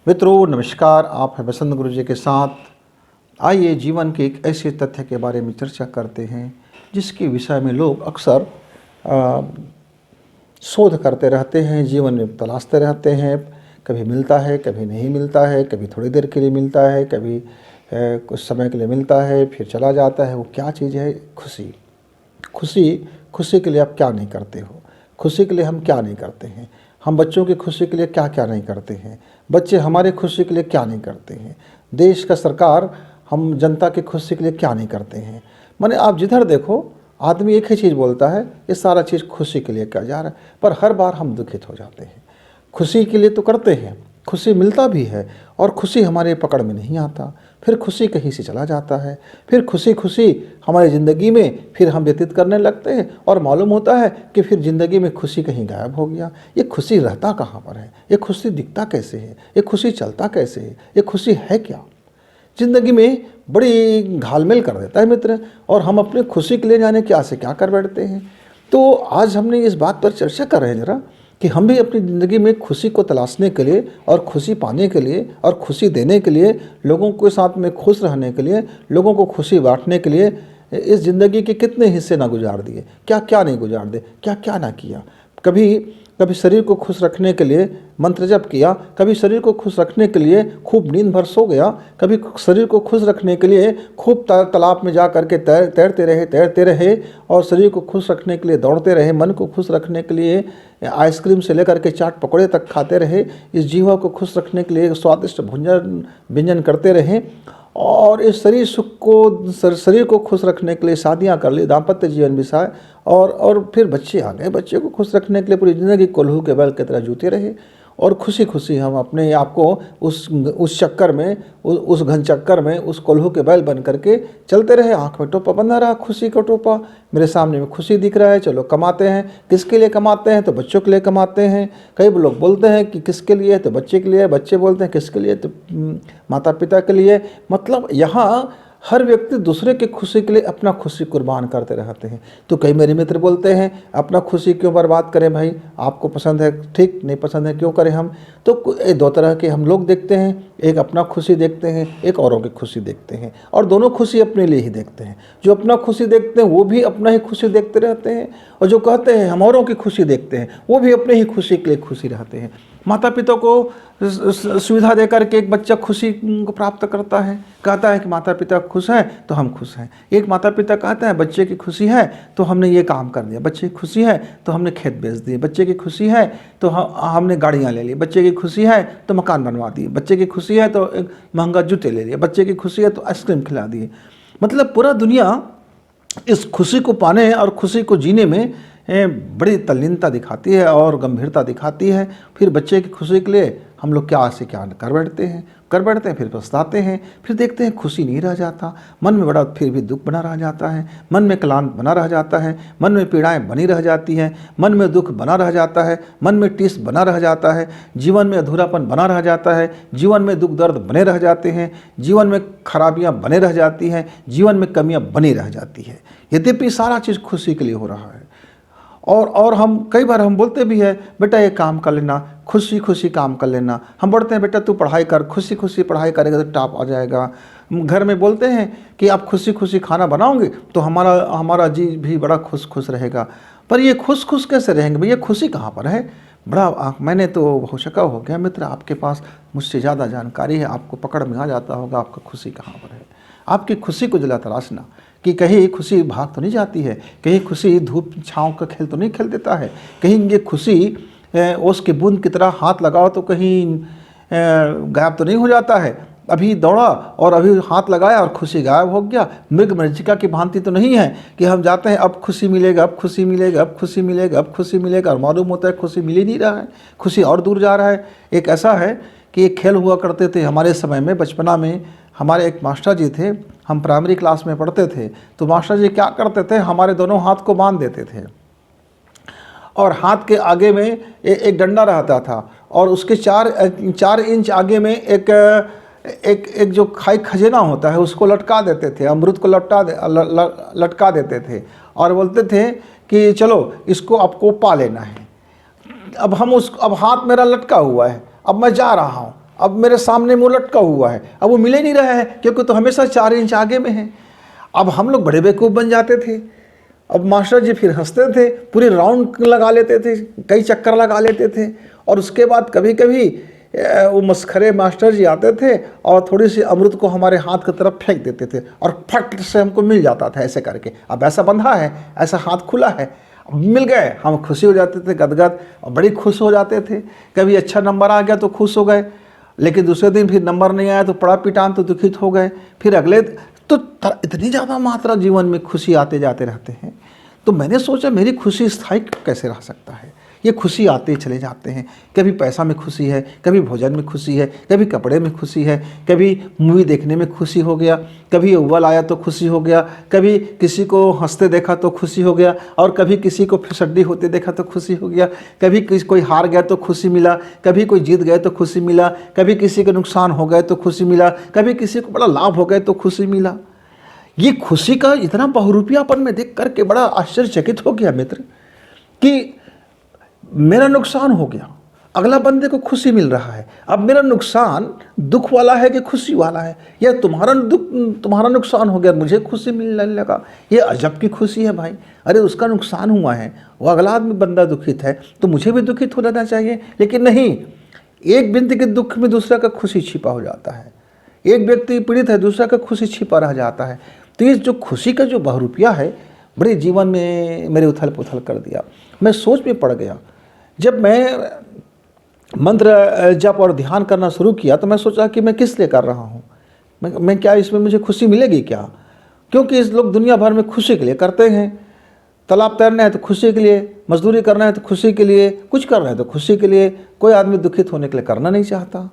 मित्रों नमस्कार, आप हैं बसंत गुरु जी के साथ। आइए जीवन के एक ऐसे तथ्य के बारे में चर्चा करते हैं जिसके विषय में लोग अक्सर शोध करते रहते हैं, जीवन में तलाशते रहते हैं। कभी मिलता है, कभी नहीं मिलता है, कभी थोड़ी देर के लिए मिलता है, कभी कुछ समय के लिए मिलता है, फिर चला जाता है। वो क्या चीज़ है? खुशी। खुशी खुशी के लिए आप क्या नहीं करते हो? खुशी के लिए हम क्या नहीं करते हैं? हम बच्चों की खुशी के लिए क्या क्या नहीं करते हैं? बच्चे हमारे खुशी के लिए क्या नहीं करते हैं? देश का सरकार हम जनता की खुशी के लिए क्या नहीं करते हैं? माने आप जिधर देखो आदमी एक ही चीज़ बोलता है, ये सारा चीज़ खुशी के लिए किया जा रहा है, पर हर बार हम दुखित हो जाते हैं। खुशी के लिए तो करते हैं, खुशी मिलता भी है और खुशी हमारे पकड़ में नहीं आता, फिर खुशी कहीं से चला जाता है, फिर खुशी खुशी हमारी ज़िंदगी में फिर हम व्यतीत करने लगते हैं और मालूम होता है कि फिर ज़िंदगी में खुशी कहीं गायब हो गया। ये खुशी रहता कहाँ पर है? ये खुशी दिखता कैसे है? ये खुशी चलता कैसे है? ये खुशी है क्या? ज़िंदगी में बड़ी घालमेल कर देता है मित्र, और हम अपनी खुशी के लिए जाने क्या से क्या कर बैठते हैं। तो आज हमने इस बात पर चर्चा कर रहे हैं जरा कि हम भी अपनी ज़िंदगी में खुशी को तलाशने के लिए और खुशी पाने के लिए और खुशी देने के लिए, लोगों के साथ में खुश रहने के लिए, लोगों को खुशी बांटने के लिए इस ज़िंदगी के कितने हिस्से ना गुजार दिए, क्या क्या नहीं गुजार दे, क्या क्या ना किया। कभी शरीर को खुश रखने के लिए मंत्र जप किया, कभी शरीर को खुश रखने के लिए खूब नींद भर सो गया, कभी शरीर को खुश रखने के लिए खूब तालाब में जा करके तैरते रहे और शरीर को खुश रखने के लिए दौड़ते रहे, मन को खुश रखने के लिए आइसक्रीम से लेकर के चाट पकौड़े तक खाते रहे, इस जीवा को खुश रखने के लिए स्वादिष्ट भोजन व्यंजन करते रहे और इस शरीर को खुश रखने के लिए शादियां कर ली, दाम्पत्य जीवन बिताए और फिर बच्चे आ गए। बच्चे को खुश रखने के लिए पूरी ज़िंदगी कोल्हू के बैल की तरह जूते रहे और खुशी खुशी हम अपने आप को उस चक्कर में, उस घन चक्कर में, उस कोल्हू के बैल बन करके चलते रहे। आँख में टोपा बंधा रहा, खुशी का टोपा। मेरे सामने में खुशी दिख रहा है, चलो कमाते हैं। किसके लिए कमाते हैं? तो बच्चों के लिए कमाते हैं। कई लोग बोलते हैं कि किसके लिए? तो बच्चे के लिए। बच्चे बोलते हैं किसके लिए? तो माता पिता के लिए। मतलब यहाँ हर व्यक्ति दूसरे की खुशी के लिए अपना खुशी कुर्बान करते रहते हैं। तो कई मेरे मित्र बोलते हैं अपना खुशी क्यों बर्बाद करें भाई, आपको पसंद है ठीक, नहीं पसंद है क्यों करें हम। तो दो तरह के हम लोग देखते हैं, एक अपना खुशी देखते हैं, एक औरों की खुशी देखते हैं, और दोनों खुशी अपने लिए ही देखते हैं। जो अपना खुशी देखते हैं वो भी अपना ही खुशी देखते रहते हैं, और जो कहते हैं हम औरों की खुशी देखते हैं वो भी अपने ही खुशी के लिए खुशी रहते हैं। माता पिता को सुविधा देकर के एक बच्चा खुशी को प्राप्त करता है, कहता है कि माता पिता खुश हैं तो हम खुश हैं। एक माता पिता कहता है बच्चे की खुशी है तो हमने ये काम कर दिया, बच्चे की खुशी है तो हमने खेत बेच दिए, बच्चे की खुशी है तो हमने गाड़ियाँ ले ली, बच्चे की खुशी है तो मकान बनवा दिए, बच्चे की खुशी है तो एक महंगा जूते ले लिए, बच्चे की खुशी है तो आइसक्रीम खिला दिए। मतलब पूरा दुनिया इस खुशी को पाने और खुशी को जीने में बड़ी तल्लीनता दिखाती है और गंभीरता दिखाती है। फिर बच्चे की खुशी के लिए हम लोग क्या से क्या कर बैठते हैं, फिर पछताते हैं, फिर देखते हैं खुशी नहीं रह जाता, मन में बड़ा फिर भी दुख बना रह जाता है, मन में क्लांत बना रह जाता है, मन में पीड़ाएं बनी रह जाती हैं, मन में दुख बना रह जाता है, मन में टीस बना रह जाता है, जीवन में अधूरापन बना रह जाता है, जीवन में दुख दर्द बने रह जाते हैं, जीवन में खराबियाँ बने रह जाती हैं, जीवन में कमियाँ बनी रह जाती है। यद्यपि सारा चीज़ खुशी के लिए हो रहा है और हम कई बार हम बोलते भी है बेटा ये काम कर लेना, खुशी खुशी काम कर लेना। हम बोलते हैं बेटा तू पढ़ाई कर, खुशी खुशी पढ़ाई करेगा तो टॉप आ जाएगा। घर में बोलते हैं कि आप खुशी खुशी खाना बनाओगे तो हमारा जी भी बड़ा खुश खुश रहेगा। पर ये खुश खुश कैसे रहेंगे भैया? खुशी कहाँ पर है? बड़ा मैंने तो हो शका हो गया मित्र, आपके पास मुझसे ज़्यादा जानकारी है, आपको पकड़ में आ जाता होगा आपका खुशी कहाँ पर है। आपकी खुशी को जला तलाशना कि कहीं खुशी भाग तो नहीं जाती है, कहीं खुशी धूप छाँव का खेल तो नहीं खेल देता है, कहीं ये खुशी ओस की बूंद की तरह हाथ लगाओ तो कहीं गायब तो नहीं हो जाता है। अभी दौड़ा और अभी हाथ लगाया और खुशी गायब हो गया। मृग मरीचिका की भांति तो नहीं है कि हम जाते हैं अब खुशी मिलेगा, अब खुशी मिलेगा, अब खुशी मिलेगा, अब खुशी मिलेगा, और मालूम होता है खुशी मिल ही नहीं रहा है, खुशी और दूर जा रहा है। एक ऐसा है कि एक खेल हुआ करते थे हमारे समय में, बचपना में। हमारे एक मास्टर जी थे, हम प्राइमरी क्लास में पढ़ते थे, तो मास्टर जी क्या करते थे, हमारे दोनों हाथ को बांध देते थे और हाथ के आगे में एक डंडा रहता था और उसके 4 इंच आगे में एक जो खाई खजेना होता है उसको लटका देते थे, अमरूद को लटका देते थे और बोलते थे कि चलो इसको आपको पा लेना है। अब हाथ मेरा लटका हुआ है, अब मैं जा रहा हूँ, अब मेरे सामने वो लटका हुआ है, अब वो मिल ही नहीं रहा है क्योंकि तो हमेशा 4 इंच आगे में है। अब हम लोग बड़े बेवकूफ़ बन जाते थे। अब मास्टर जी फिर हंसते थे, पूरे राउंड लगा लेते थे, कई चक्कर लगा लेते थे, और उसके बाद कभी कभी वो मस्खरे मास्टर जी आते थे और थोड़ी सी अमृत को हमारे हाथ की तरफ फेंक देते थे और फट से हमको मिल जाता था ऐसे करके। अब ऐसा बंधा है, ऐसा हाथ खुला है, अब मिल गए, हम खुशी हो जाते थे गदगद और बड़ी खुश हो जाते थे। कभी अच्छा नंबर आ गया तो खुश हो गए, लेकिन दूसरे दिन फिर नंबर नहीं आया तो पड़ा पिटान, तो दुखित हो गए। फिर अगले तो इतनी ज़्यादा मात्रा जीवन में खुशी आते जाते रहते हैं। तो मैंने सोचा मेरी खुशी स्थायी कैसे रह सकता है। ये खुशी आते चले जाते हैं, कभी पैसा में खुशी है, कभी भोजन में खुशी है, कभी कपड़े में खुशी है, कभी मूवी देखने में खुशी हो गया, कभी अव्वल आया तो खुशी हो गया, कभी किसी को हंसते देखा तो खुशी हो गया, और कभी किसी को फिसड्डी होते देखा तो खुशी हो गया, कभी कोई हार गया तो खुशी मिला, कभी कोई जीत गए तो खुशी मिला, कभी किसी को नुकसान हो गए तो खुशी मिला, कभी किसी को बड़ा लाभ हो गए तो खुशी मिला। ये खुशी का इतना बहुरूपियापन में देख करके बड़ा आश्चर्यचकित हो गया मित्र कि मेरा नुकसान हो गया, अगला बंदे को खुशी मिल रहा है। अब मेरा नुकसान दुख वाला है कि खुशी वाला है, या तुम्हारा नुकसान हो गया मुझे खुशी मिलने लगा। ये अजब की खुशी है भाई। अरे उसका नुकसान हुआ है, वो अगला आदमी बंदा दुखित है तो मुझे भी दुखित हो जाना चाहिए, लेकिन नहीं, एक व्यक्ति के दुख में दूसरा का खुशी छिपा हो जाता है। एक व्यक्ति पीड़ित है, दूसरा का खुशी छिपा रह जाता है। तो ये जो खुशी का जो बहुरूपिया है बड़े जीवन में मेरे उथल पुथल कर दिया। मैं सोच में पड़ गया। जब मैं मंत्र जप और ध्यान करना शुरू किया तो मैं सोचा कि मैं किस लिए कर रहा हूँ, मैं क्या इसमें मुझे खुशी मिलेगी क्या? क्योंकि इस लोग दुनिया भर में खुशी के लिए करते हैं। तालाब तैरना है तो खुशी के लिए, मजदूरी करना है तो खुशी के लिए, कुछ करना है तो खुशी के लिए। कोई आदमी दुखित होने के लिए करना नहीं चाहता,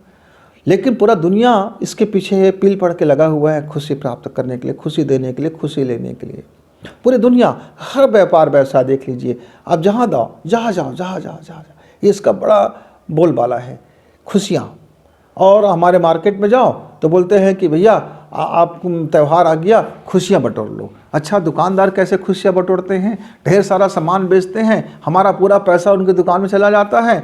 लेकिन पूरा दुनिया इसके पीछे पील पड़ के लगा हुआ है, खुशी प्राप्त करने के लिए, खुशी देने के लिए, खुशी लेने के लिए। पूरी दुनिया, हर व्यापार व्यवसाय देख लीजिए आप, जहाँ जाओ, जहाँ जाओ, जहाँ जाओ, जहाँ जाओ, ये इसका बड़ा बोलबाला है, खुशियाँ। और हमारे मार्केट में जाओ तो बोलते हैं कि भैया आप त्यौहार आ गया, खुशियाँ बटोर लो। अच्छा, दुकानदार कैसे खुशियाँ बटोरते हैं? ढेर सारा सामान बेचते हैं, हमारा पूरा पैसा उनकी दुकान में चला जाता है।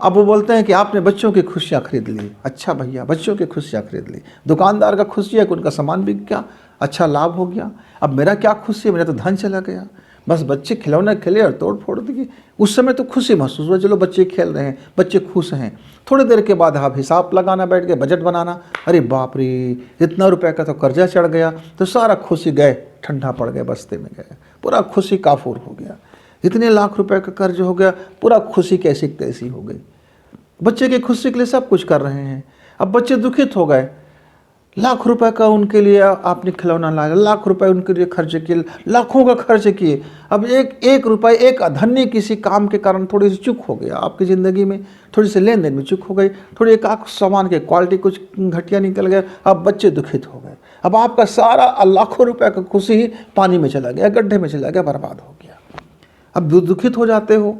अब वो बोलते हैं कि आपने बच्चों की खुशियाँ खरीद ली। अच्छा भैया, बच्चों की खुशियाँ खरीद ली, दुकानदार का खुशी है कि उनका सामान बिक गया, अच्छा लाभ हो गया। अब मेरा क्या खुशी है? मेरा तो धन चला गया। बस बच्चे खिलौने खेले और तोड़ फोड़ दिए। उस समय तो खुशी महसूस हुआ, चलो बच्चे खेल रहे हैं, बच्चे खुश हैं। थोड़ी देर के बाद आप हिसाब लगाना बैठ गए, बजट बनाना, अरे बाप रे, इतना रुपए का तो कर्जा चढ़ गया, तो सारा खुशी गए, ठंडा पड़ गए, बस्ते में गए, पूरा खुशी काफूर हो गया। इतने लाख रुपए का कर्ज हो गया, पूरा खुशी कैसी तैसी हो गई। बच्चे की खुशी के लिए सब कुछ कर रहे हैं, अब बच्चे दुखित हो गए। लाख रुपए का उनके लिए आपने खिलौना लाया, लाख रुपए उनके लिए खर्च किए, लाखों का खर्च किए। अब एक रुपए, एक अधन्य किसी काम के कारण थोड़ी सी चूक हो गया आपकी ज़िंदगी में, थोड़ी सी लेन देन में चूक हो गई, थोड़ी एक आख सामान की क्वालिटी कुछ घटिया निकल गया, अब बच्चे दुखित हो गए। अब आपका सारा लाखों रुपए का खुशी ही पानी में चला गया, गड्ढे में चला गया, बर्बाद हो गया। अब दुखित हो जाते हो,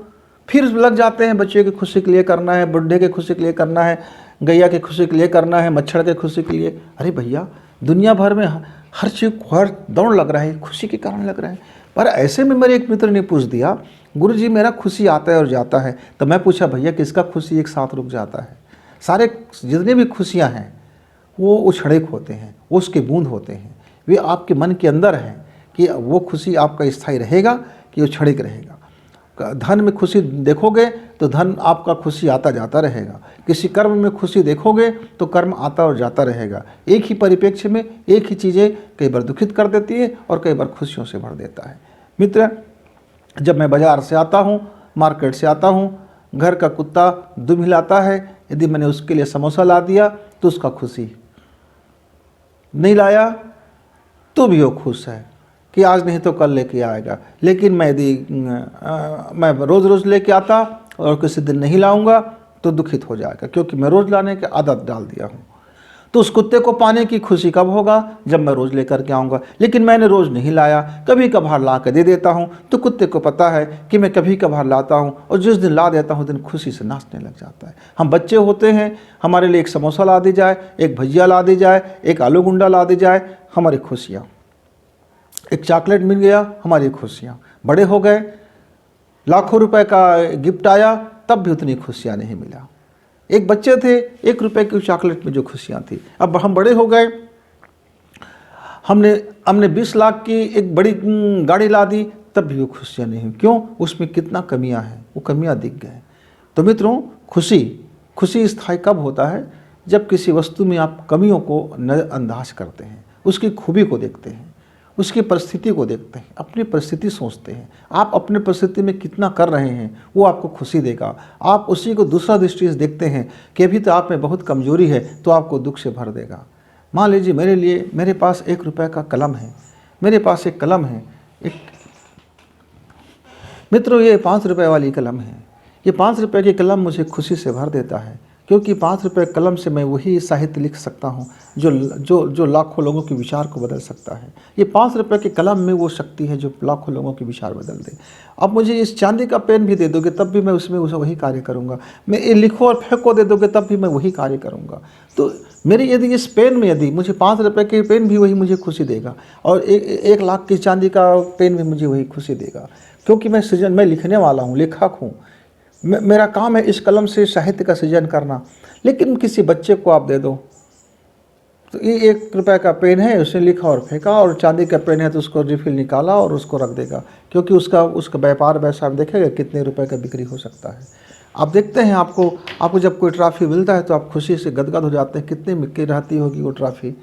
फिर लग जाते हैं बच्चे की खुशी के लिए करना है, बुढ़े के खुशी के लिए करना है, गैया के खुशी के लिए करना है, मच्छर के खुशी के लिए। अरे भैया, दुनिया भर में हर चीज़, हर दौड़ लग रहा है, खुशी के कारण लग रहा है। पर ऐसे में मेरे एक मित्र ने पूछ दिया, गुरुजी मेरा खुशी आता है और जाता है। तो मैं पूछा, भैया किसका खुशी एक साथ रुक जाता है? सारे जितने भी खुशियाँ हैं वो उछड़ेक होते हैं, वो उसके बूंद होते हैं, वे आपके मन के अंदर हैं कि वो खुशी आपका स्थायी रहेगा कि वो क्षणिक रहेगा। धन में खुशी देखोगे तो धन आपका खुशी आता जाता रहेगा, किसी कर्म में खुशी देखोगे तो कर्म आता और जाता रहेगा। एक ही परिप्रेक्ष्य में एक ही चीज़ें कई बार दुखित कर देती है और कई बार खुशियों से भर देता है। मित्र, जब मैं बाज़ार से आता हूँ, मार्केट से आता हूँ, घर का कुत्ता दुम हिलाता है, यदि मैंने उसके लिए समोसा ला दिया तो उसका खुशी, नहीं लाया तो भी वो खुश है कि आज नहीं तो कल लेके आएगा। लेकिन मैं यदि मैं रोज़ रोज़ लेके आता और किसी दिन नहीं लाऊंगा तो दुखित हो जाएगा, क्योंकि मैं रोज़ लाने की आदत डाल दिया हूँ। तो उस कुत्ते को पाने की खुशी कब होगा? जब मैं रोज़ लेकर के आऊँगा। लेकिन मैंने रोज़ नहीं लाया, कभी कभार ला के दे देता हूँ, तो कुत्ते को पता है कि मैं कभी कभार लाता हूँ, और जिस दिन ला देता हूँ दिन खुशी से नाचने लग जाता है। हम बच्चे होते हैं, हमारे लिए एक समोसा ला दी जाए, एक भजिया ला दी जाए, एक आलू गुंडा ला दी जाए, हमारी खुशियाँ, एक चॉकलेट मिल गया, हमारी खुशियाँ। बड़े हो गए, लाखों रुपए का गिफ्ट आया, तब भी उतनी खुशियाँ नहीं मिला। एक बच्चे थे, 1 रुपए की चॉकलेट में जो खुशियाँ थी। अब हम बड़े हो गए, हमने हमने 20 लाख की एक बड़ी गाड़ी ला दी, तब भी वो खुशियाँ नहीं हुई। क्यों? उसमें कितना कमियां हैं, वो कमियां दिख गए। तो मित्रों, खुशी स्थायी कब होता है? जब किसी वस्तु में आप कमियों को नज़रअंदाज करते हैं, उसकी खूबी को देखते हैं, उसकी परिस्थिति को देखते हैं, अपनी परिस्थिति सोचते हैं। आप अपनी परिस्थिति में कितना कर रहे हैं, वो आपको खुशी देगा। आप उसी को दूसरा दृष्टि से देखते हैं कि अभी तो आप में बहुत कमजोरी है, तो आपको दुख से भर देगा। मान लीजिए मेरे पास 1 रुपए का कलम है, मेरे पास एक कलम है, एक मित्रों ये 5 रुपए वाली कलम है। ये 5 रुपए की कलम मुझे खुशी से भर देता है, क्योंकि 5 रुपए कलम से मैं वही साहित्य लिख सकता हूँ जो लाखों लोगों के विचार को बदल सकता है। ये 5 रुपए की कलम में वो शक्ति है जो लाखों लोगों के विचार बदल दे। अब मुझे इस चांदी का पेन भी दे दोगे तब भी मैं उसमें वही कार्य करूँगा। मैं ये लिखो और फेंको दे दोगे तब भी मैं वही कार्य करूँगा। तो मेरी यदि इस पेन में यदि मुझे 5 रुपए के पेन भी वही मुझे खुशी देगा, और 1 लाख की चांदी का पेन भी मुझे वही खुशी देगा, क्योंकि मैं लिखने वाला हूँ, लेखक हूँ। मेरा काम है इस कलम से साहित्य का सृजन करना। लेकिन किसी बच्चे को आप दे दो, तो ये 1 रुपए का पेन है, उसने लिखा और फेंका, और चांदी का पेन है तो उसको रिफिल निकाला और उसको रख देगा, क्योंकि उसका व्यापार वैसा देखेगा कितने रुपए का बिक्री हो सकता है। आप देखते हैं, आपको जब कोई ट्रॉफी मिलता है तो आप खुशी से गदगद हो जाते हैं। कितने की रहती होगी वो ट्रॉफी?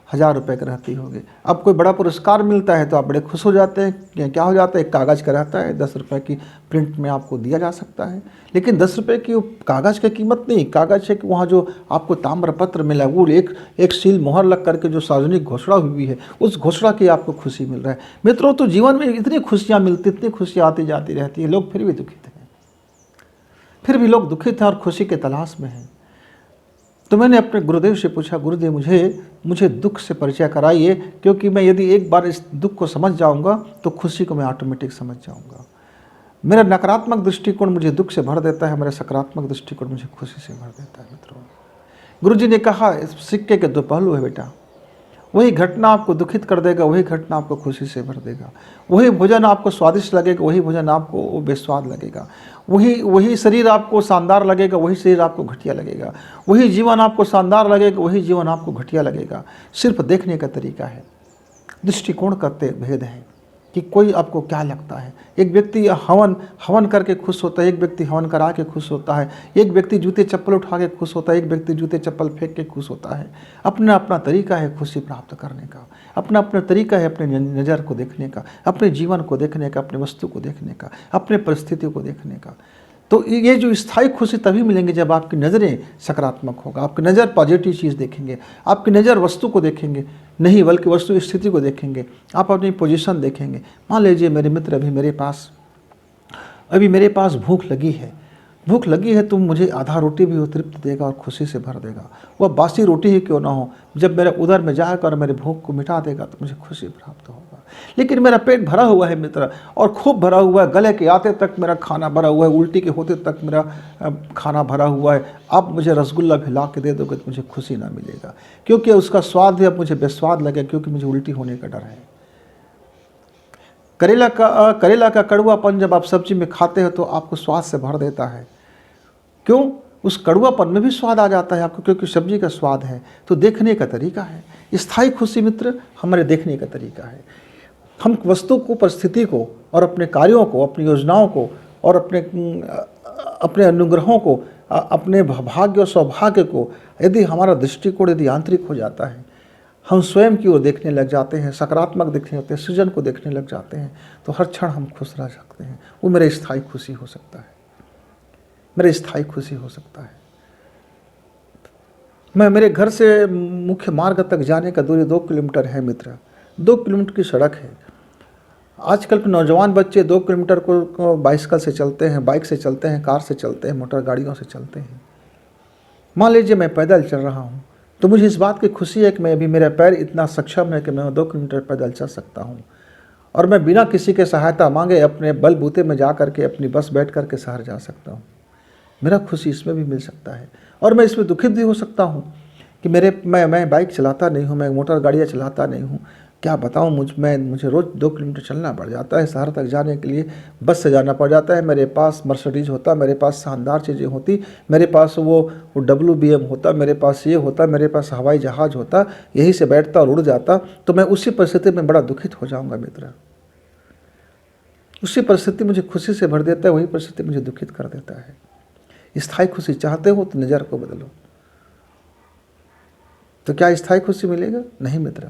1000 रुपये का रहती होगी। अब कोई बड़ा पुरस्कार मिलता है तो आप बड़े खुश हो जाते हैं। क्या हो जाता है? एक कागज़ का रहता है, 10 रुपये की प्रिंट में आपको दिया जा सकता है। लेकिन 10 रुपये की कागज़ की कीमत नहीं, कागज़ है कि वहाँ जो आपको ताम्रपत्र मिला, वो एक सील मोहर लग करके जो सार्वजनिक घोषणा हुई है, उस घोषणा की आपको खुशी मिल रहा है। मित्रों, तो जीवन में इतनी खुशियाँ मिलती, इतनी खुशियाँ आती जाती रहती है, लोग फिर भी दुखित हैं, फिर भी लोग दुखित हैं और खुशी के तलाश में हैं। तो मैंने अपने गुरुदेव से पूछा, गुरुदेव मुझे दुख से परिचय कराइए, क्योंकि मैं यदि एक बार इस दुख को समझ जाऊंगा तो खुशी को मैं ऑटोमेटिक समझ जाऊंगा। मेरा नकारात्मक दृष्टिकोण मुझे दुख से भर देता है, मेरा सकारात्मक दृष्टिकोण मुझे खुशी से भर देता है। मित्रों, गुरुजी ने कहा, इस सिक्के के 2 पहलू है बेटा। वही घटना आपको दुखित कर देगा, वही घटना आपको खुशी से भर देगा। वही भोजन आपको स्वादिष्ट लगेगा, वही भोजन आपको बेस्वाद लगेगा। वही शरीर आपको शानदार लगेगा, वही शरीर आपको घटिया लगेगा। वही जीवन आपको शानदार लगेगा, वही जीवन आपको घटिया लगेगा। सिर्फ देखने का तरीका है, दृष्टिकोण का भेद है कि कोई आपको क्या लगता है। एक व्यक्ति हवन करके खुश होता है, एक व्यक्ति हवन करा के खुश होता है, एक व्यक्ति जूते चप्पल उठा के खुश होता है, एक व्यक्ति जूते चप्पल फेंक के खुश होता है। अपना अपना तरीका है खुशी प्राप्त करने का, अपना अपना तरीका है अपने नज़र को देखने का, अपने जीवन को देखने का, अपने वस्तु को देखने का, अपने परिस्थिति को देखने का। तो ये जो स्थायी खुशी तभी मिलेंगे जब आपकी नज़रें सकारात्मक होगा, आपकी नज़र पॉजिटिव चीज़ देखेंगे, आपकी नज़र वस्तु को देखेंगे नहीं बल्कि वस्तु स्थिति को देखेंगे, आप अपनी पोजीशन देखेंगे। मान लीजिए मेरे मित्र, अभी मेरे पास भूख लगी है तो मुझे आधा रोटी भी वो तृप्त देगा और खुशी से भर देगा। वह बासी रोटी ही क्यों ना हो, जब मेरे उदर में जाकर मेरे भूख को मिटा देगा तो मुझे खुशी प्राप्त होगा। लेकिन मेरा पेट भरा हुआ है मित्र, और खूब भरा हुआ है, गले के आते तक मेरा खाना भरा हुआ है, उल्टी के होते तक मेरा खाना भरा हुआ है। अब मुझे रसगुल्ला भी ला के दे दोगे तो मुझे खुशी ना मिलेगा, क्योंकि उसका स्वाद भी अब मुझे बेस्वाद लगेगा, क्योंकि मुझे उल्टी होने का डर है। करेला का कड़वापन जब आप सब्जी में खाते हो तो आपको स्वाद से भर देता है। क्यों? उस कड़वापन में भी स्वाद आ जाता है आपको, क्योंकि सब्जी का स्वाद है। तो देखने का तरीका है स्थायी खुशी मित्र, हमारे देखने का तरीका है। हम वस्तु को, परिस्थिति को और अपने कार्यों को, अपनी योजनाओं को और अपने अनुग्रहों को, अपने भाग्य और सौभाग्य को, यदि हमारा दृष्टिकोण यदि आंतरिक हो जाता है, हम स्वयं की ओर देखने लग जाते हैं, सकारात्मक देखने लगते हैं, सृजन को देखने लग जाते हैं, तो हर क्षण हम खुश रह सकते हैं। वो मेरा स्थायी खुशी हो सकता है, मेरा स्थायी खुशी हो सकता है। मेरे घर से मुख्य मार्ग तक जाने का दूरी 2 किलोमीटर है मित्र, 2 किलोमीटर की सड़क है। आजकल के नौजवान बच्चे 2 किलोमीटर को बाइसिकल से चलते हैं, बाइक से चलते हैं, कार से चलते हैं, मोटर गाड़ियों से चलते हैं। मान लीजिए मैं पैदल चल रहा हूँ, तो मुझे इस बात की खुशी है कि मैं अभी मेरा पैर इतना सक्षम है कि मैं 2 किलोमीटर पैदल चल सकता हूँ, और मैं बिना किसी के सहायता मांगे अपने बलबूते में जा करके अपनी बस बैठ करके शहर जा सकता हूँ। मेरा खुशी इसमें भी मिल सकता है। और मैं इसमें दुखित भी हो सकता हूँ कि मैं बाइक चलाता नहीं हूँ, मैं मोटर गाड़ियाँ चलाता नहीं हूँ। क्या बताऊँ, मुझे रोज़ 2 किलोमीटर चलना पड़ जाता है शहर तक जाने के लिए, बस से जाना पड़ जाता है। मेरे पास मर्सिडीज़ होता, मेरे पास शानदार चीज़ें होती, मेरे पास वो WBM होता, मेरे पास ये होता, मेरे पास हवाई जहाज़ होता, यहीं से बैठता और उड़ जाता, तो मैं उसी परिस्थिति में बड़ा दुखित हो जाऊँगा मित्र। उसी परिस्थिति मुझे खुशी से भर देता है, वही परिस्थिति मुझे दुखित कर देता है। स्थायी खुशी चाहते हो तो नज़र को बदलो। तो क्या स्थायी खुशी मिलेगा? नहीं मित्र,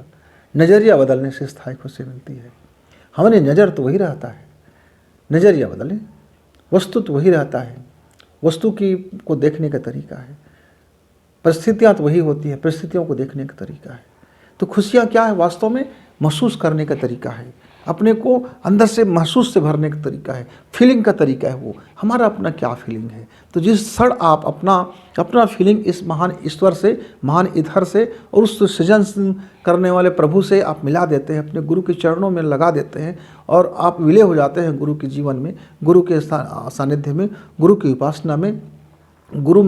नज़रिया बदलने से स्थायी खुशी मिलती है। हमारी नज़र तो वही रहता है, नज़रिया बदलें। वस्तु तो वही रहता है, वस्तु को देखने का तरीका है। परिस्थितियाँ तो वही होती है, परिस्थितियों को देखने का तरीका है। तो खुशियाँ क्या है? वास्तव में महसूस करने का तरीका है, अपने को अंदर से महसूस से भरने का तरीका है, फीलिंग का तरीका है। वो हमारा अपना क्या फीलिंग है। तो जिस क्षण आप अपना फीलिंग इस महान ईश्वर से, महान ईश्वर से और उस सृजन करने वाले प्रभु से आप मिला देते हैं, अपने गुरु के चरणों में लगा देते हैं और आप विलय हो जाते हैं गुरु के जीवन में, गुरु के सानिध्य में, गुरु की उपासना में, गुरु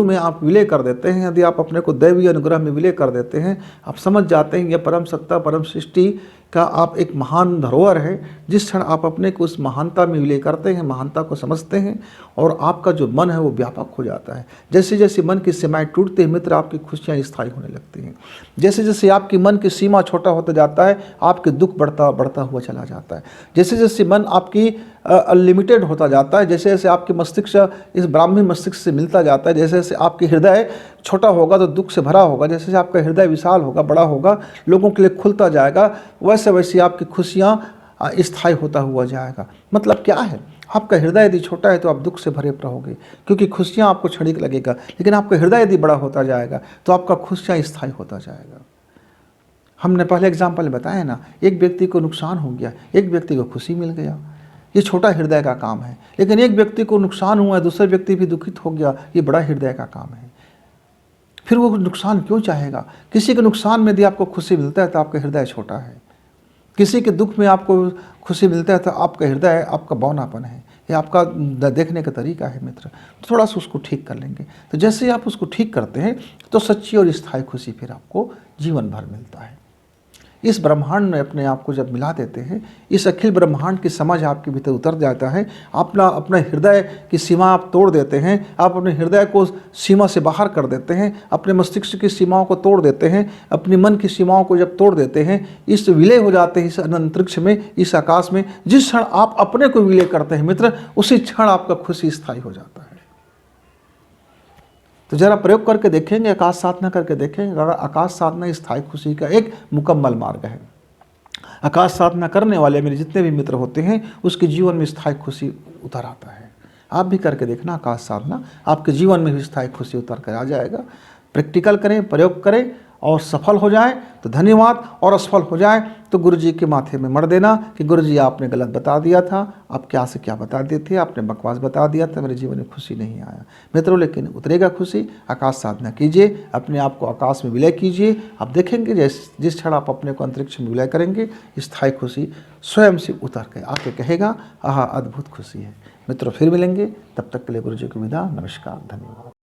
में आप विलय कर देते हैं। यदि आप अपने को दैवीय अनुग्रह में विलय कर देते हैं, आप समझ जाते हैं यह परम सत्ता, परम सृष्टि का आप एक महान धरोहर है। जिस क्षण आप अपने को उस महानता में विलय करते हैं, महानता को समझते हैं, और आपका जो मन है वो व्यापक हो जाता है। जैसे जैसे मन की सीमाएं टूटती हैं मित्र, आपकी खुशियाँ स्थायी होने लगती हैं। जैसे जैसे आपकी मन की सीमा छोटा होता जाता है, आपके दुख बढ़ता हुआ चला जाता है। जैसे जैसे मन आपकी अनलिमिटेड होता जाता है, जैसे जैसे आपके मस्तिष्क इस ब्राह्मी मस्तिष्क से मिलता जाता है, जैसे जैसे आपके हृदय छोटा होगा तो दुख से भरा होगा, जैसे जैसे आपका हृदय विशाल होगा, बड़ा होगा, लोगों के लिए खुलता जाएगा, वैसे वैसे आपकी खुशियाँ स्थायी होता हुआ जाएगा। मतलब क्या है? आपका हृदय यदि छोटा है तो आप दुख से भरे रहोगे, क्योंकि खुशियाँ आपको क्षणिक लगेगा। लेकिन आपका हृदय यदि बड़ा होता जाएगा तो आपका खुशियाँ स्थायी होता जाएगा। हमने पहले एग्जाम्पल बताया ना, एक व्यक्ति को नुकसान हो गया, एक व्यक्ति को खुशी मिल गया, ये छोटा हृदय का काम है। लेकिन एक व्यक्ति को नुकसान हुआ, दूसरा व्यक्ति भी दुखित हो गया, ये बड़ा हृदय का काम है। फिर वो नुकसान क्यों चाहेगा? किसी के नुकसान में यदि आपको खुशी मिलता है तो आपका हृदय छोटा है, किसी के दुख में आपको खुशी मिलता है तो आपका हृदय, आपका बौनापन है, ये आपका देखने का तरीका है मित्र। तो थोड़ा सा उसको ठीक कर लेंगे, तो जैसे ही आप उसको ठीक करते हैं तो सच्ची और स्थायी खुशी फिर आपको जीवन भर मिलता है। इस ब्रह्मांड में अपने आप को जब मिला देते हैं, इस अखिल ब्रह्मांड की समझ आपके भीतर उतर जाता है, अपना हृदय की सीमा आप तोड़ देते हैं, आप अपने हृदय को सीमा से बाहर कर देते हैं, अपने मस्तिष्क की सीमाओं को तोड़ देते हैं, अपने मन की सीमाओं को जब तोड़ देते हैं, इस विलय हो जाते हैं इस अंतरिक्ष में, इस आकाश में। जिस क्षण आप अपने को विलय करते हैं मित्र, उसी क्षण आपका खुशी स्थायी हो जाता है। तो जरा प्रयोग करके देखेंगे, आकाश साधना करके देखेंगे। अगर आकाश साधना स्थायी खुशी का एक मुकम्मल मार्ग है। आकाश साधना करने वाले मेरे जितने भी मित्र होते हैं, उसके जीवन में स्थायी खुशी उतर आता है। आप भी करके देखना आकाश साधना, आपके जीवन में भी स्थायी खुशी उतर कर आ जाएगा। प्रैक्टिकल करें, प्रयोग करें और सफल हो जाए तो धन्यवाद, और असफल हो जाए तो गुरु जी के माथे में मर देना कि गुरु जी आपने गलत बता दिया था, आप क्या से क्या बता दिए थे, आपने बकवास बता दिया था, मेरे जीवन में खुशी नहीं आया। मित्रों, लेकिन उतरेगा खुशी। आकाश साधना कीजिए, अपने आप को आकाश में विलय कीजिए। आप देखेंगे जिस क्षण आप अपने को अंतरिक्ष में विलय करेंगे, स्थायी खुशी स्वयं से उतर के आके कहेगा, आहा अद्भुत खुशी है। मित्रों, फिर मिलेंगे, तब तक के लिए गुरु जी को विदा। नमस्कार, धन्यवाद।